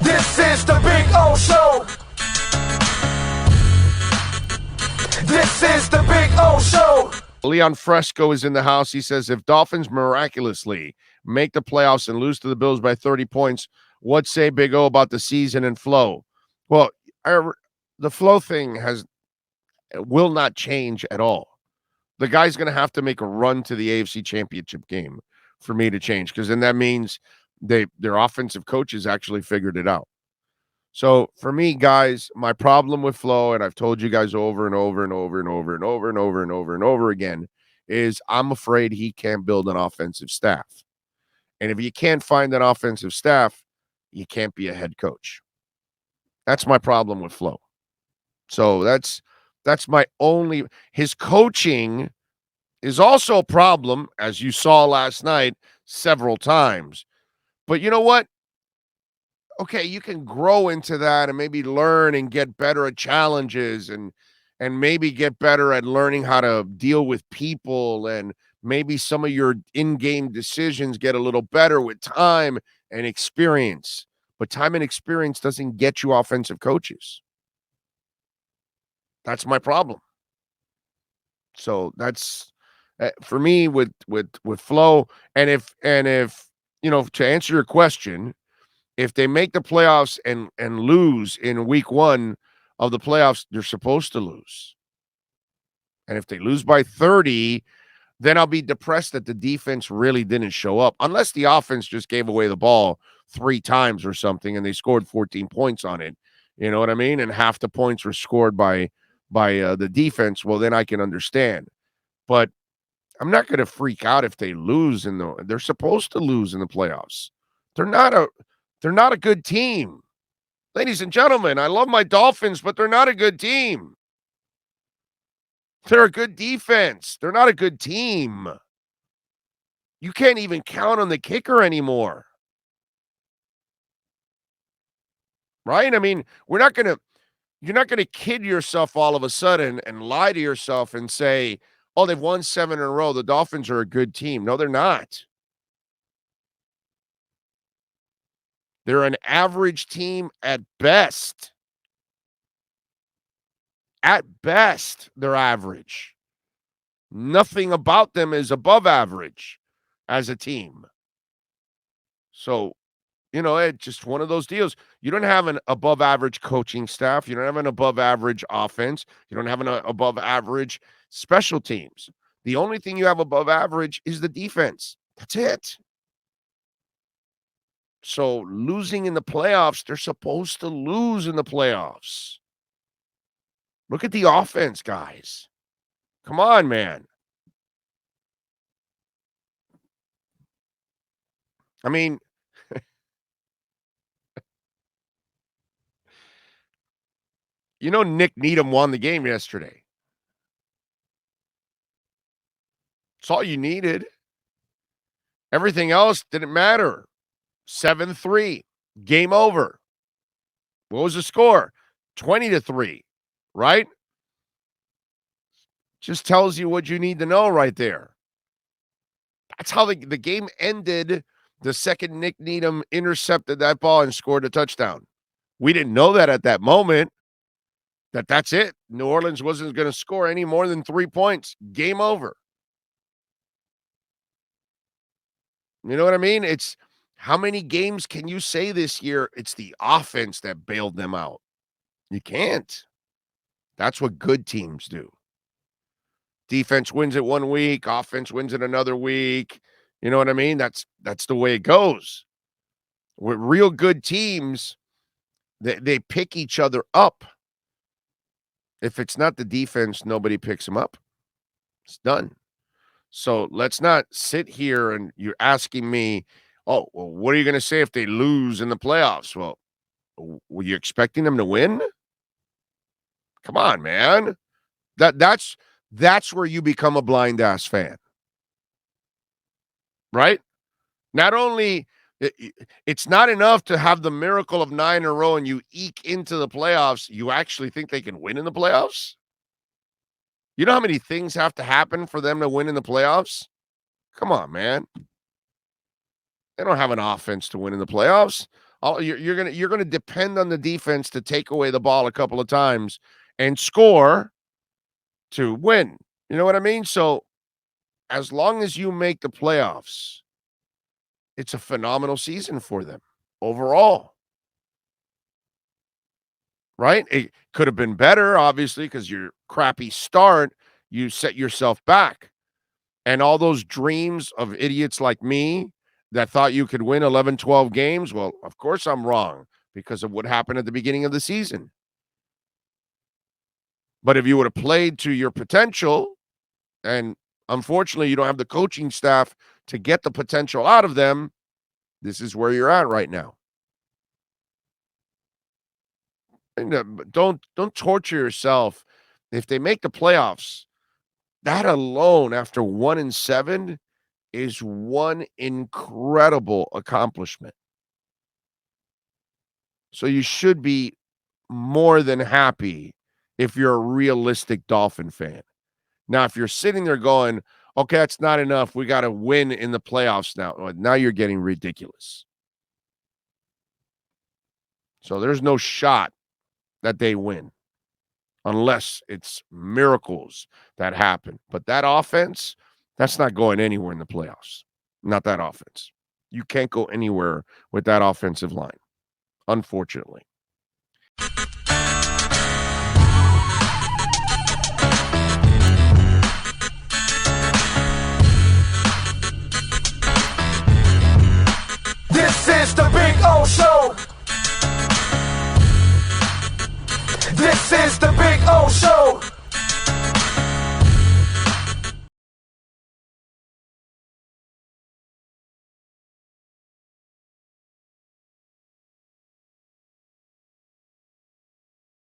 This is the Big O Show. This is the Big O Show. Leon Fresco is in the house. He says, if Dolphins miraculously make the playoffs and lose to the Bills by 30 points, what say Big O about the season and flow? Well, the flow thing will not change at all. The guy's going to have to make a run to the AFC Championship game for me to change, because then that means their offensive coaches actually figured it out. So for me, guys, my problem with flow, and I've told you guys over and over and over and over and over and over and over and over again, is I'm afraid he can't build an offensive staff. And if you can't find an offensive staff, you can't be a head coach. That's my problem with flow. So that's my only. His coaching is also a problem, as you saw last night several times. But you know what? Okay, you can grow into that and maybe learn and get better at challenges and maybe get better at learning how to deal with people, and maybe some of your in-game decisions get a little better with time and experience. But time and experience doesn't get you offensive coaches. That's my problem. So that's for me with flow. And if to answer your question, if they make the playoffs and lose in week 1 of the playoffs, they're supposed to lose. And if they lose by 30, then I'll be depressed that the defense really didn't show up, unless the offense just gave away the ball 3 times or something and they scored 14 points on it. You know what I mean? And half the points were scored by the defense. Well, then I can understand. But I'm not going to freak out if they lose they're supposed to lose in the playoffs. They're not a good team. Ladies and gentlemen, I love my Dolphins, but they're not a good team. They're a good defense. They're not a good team. You can't even count on the kicker anymore. Right? I mean, you're not going to kid yourself all of a sudden and lie to yourself and say, oh, they've won 7 in a row. The Dolphins are a good team. No, they're not. They're an average team at best. At best, they're average. Nothing about them is above average as a team. So, it's just one of those deals. You don't have an above average coaching staff. You don't have an above average offense. You don't have an above average special teams. The only thing you have above average is the defense. That's it. So losing in the playoffs, they're supposed to lose in the playoffs. Look at the offense, guys. Come on, man. I mean, Nick Needham won the game yesterday. It's all you needed. Everything else didn't matter. 7-3. Game over. What was the score? 20-3, right? Just tells you what you need to know right there. That's how the game ended the second Nick Needham intercepted that ball and scored a touchdown. We didn't know that at that moment. That's it. New Orleans wasn't going to score any more than 3 points. Game over. You know what I mean? It's how many games can you say this year it's the offense that bailed them out? You can't. That's what good teams do. Defense wins it 1 week, offense wins it another week. You know what I mean? That's the way it goes. With real good teams, they pick each other up. If it's not the defense, nobody picks them up. It's done. So let's not sit here and you're asking me, oh, well, what are you going to say if they lose in the playoffs? Well, were you expecting them to win? Come on, man. That's where you become a blind ass fan. Right? Not only it's not enough to have the miracle of 9 in a row and you eke into the playoffs, you actually think they can win in the playoffs? You know how many things have to happen for them to win in the playoffs? Come on, man. They don't have an offense to win in the playoffs. You're gonna depend on the defense to take away the ball a couple of times and score to win. You know what I mean? So as long as you make the playoffs, it's a phenomenal season for them overall. Right? It could have been better, obviously, because your crappy start, you set yourself back. And all those dreams of idiots like me that thought you could win 11, 12 games, well, of course I'm wrong because of what happened at the beginning of the season. But if you would have played to your potential, and unfortunately you don't have the coaching staff to get the potential out of them, this is where you're at right now. And don't torture yourself. If they make the playoffs, that alone after 1-7 is one incredible accomplishment. So you should be more than happy if you're a realistic Dolphin fan. Now, if you're sitting there going, okay, that's not enough. We got to win in the playoffs now. Well, now you're getting ridiculous. So there's no shot that they win unless it's miracles that happen. But that offense, that's not going anywhere in the playoffs. Not that offense. You can't go anywhere with that offensive line, unfortunately. This is the Big O Show.